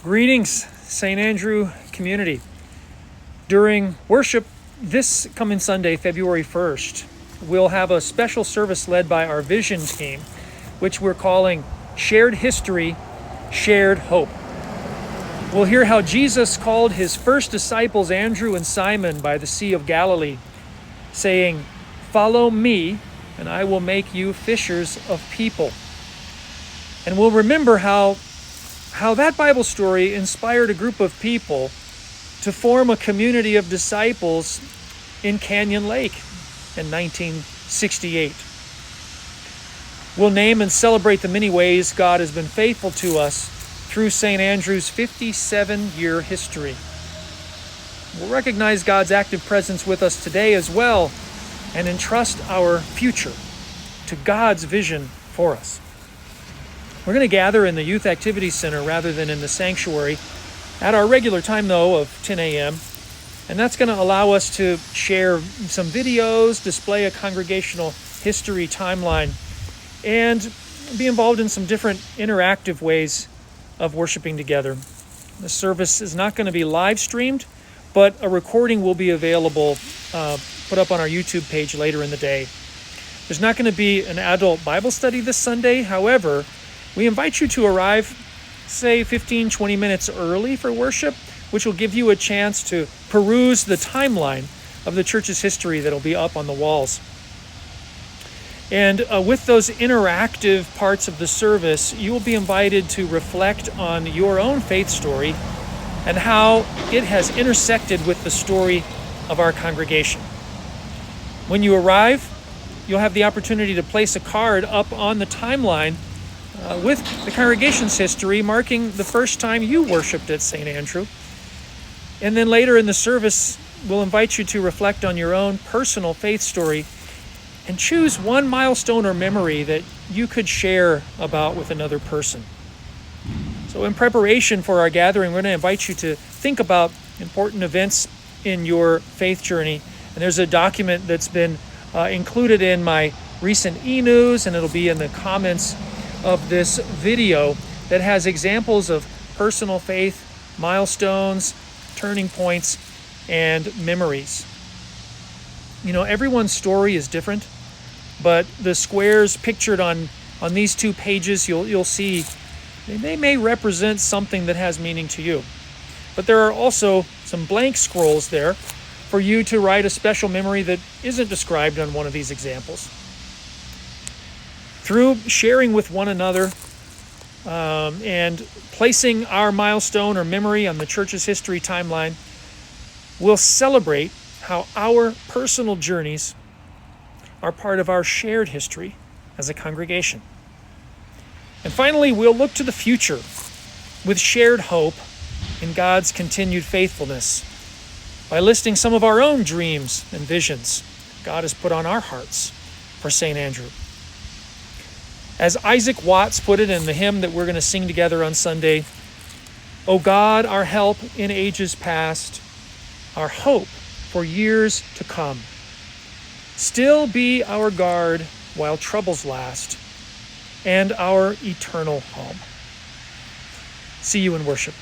Greetings, St. Andrew community. During worship this coming Sunday, February 1st, we'll have a special service led by our Vision team, which we're calling Shared History, Shared Hope. We'll hear how Jesus called his first disciples, Andrew and Simon, by the Sea of Galilee, saying, "Follow me, and I will make you fishers of people." And we'll remember how that Bible story inspired a group of people to form a community of disciples in Canyon Lake in 1968. We'll name and celebrate the many ways God has been faithful to us through St. Andrew's 57-year history. We'll recognize God's active presence with us today as well and entrust our future to God's vision for us. We're going to gather in the Youth Activity Center rather than in the sanctuary at our regular time, though, of 10 a.m. And that's going to allow us to share some videos, display a congregational history timeline, and be involved in some different interactive ways of worshiping together. The service is not going to be live streamed, but a recording will be available, put up on our YouTube page later in the day. There's not going to be an adult Bible study this Sunday. However, we invite you to arrive, say, 15, 20 minutes early for worship, which will give you a chance to peruse the timeline of the church's history that'll be up on the walls. And with those interactive parts of the service, you will be invited to reflect on your own faith story and how it has intersected with the story of our congregation. When you arrive, you'll have the opportunity to place a card up on the timeline with the congregation's history, marking the first time you worshiped at St. Andrew. And then later in the service, we'll invite you to reflect on your own personal faith story and choose one milestone or memory that you could share about with another person. So in preparation for our gathering, we're going to invite you to think about important events in your faith journey. And there's a document that's been included in my recent e-news, and it'll be in the comments of this video, that has examples of personal faith, milestones, turning points, and memories. You know, everyone's story is different, but the squares pictured on these two pages, you'll see they may represent something that has meaning to you. But there are also some blank scrolls there for you to write a special memory that isn't described on one of these examples. Through sharing with one another and placing our milestone or memory on the church's history timeline, we'll celebrate how our personal journeys are part of our shared history as a congregation. And finally, we'll look to the future with shared hope in God's continued faithfulness by listing some of our own dreams and visions God has put on our hearts for St. Andrew. As Isaac Watts put it in the hymn that we're going to sing together on Sunday, "O God, our help in ages past, our hope for years to come, still be our guard while troubles last, and our eternal home." See you in worship.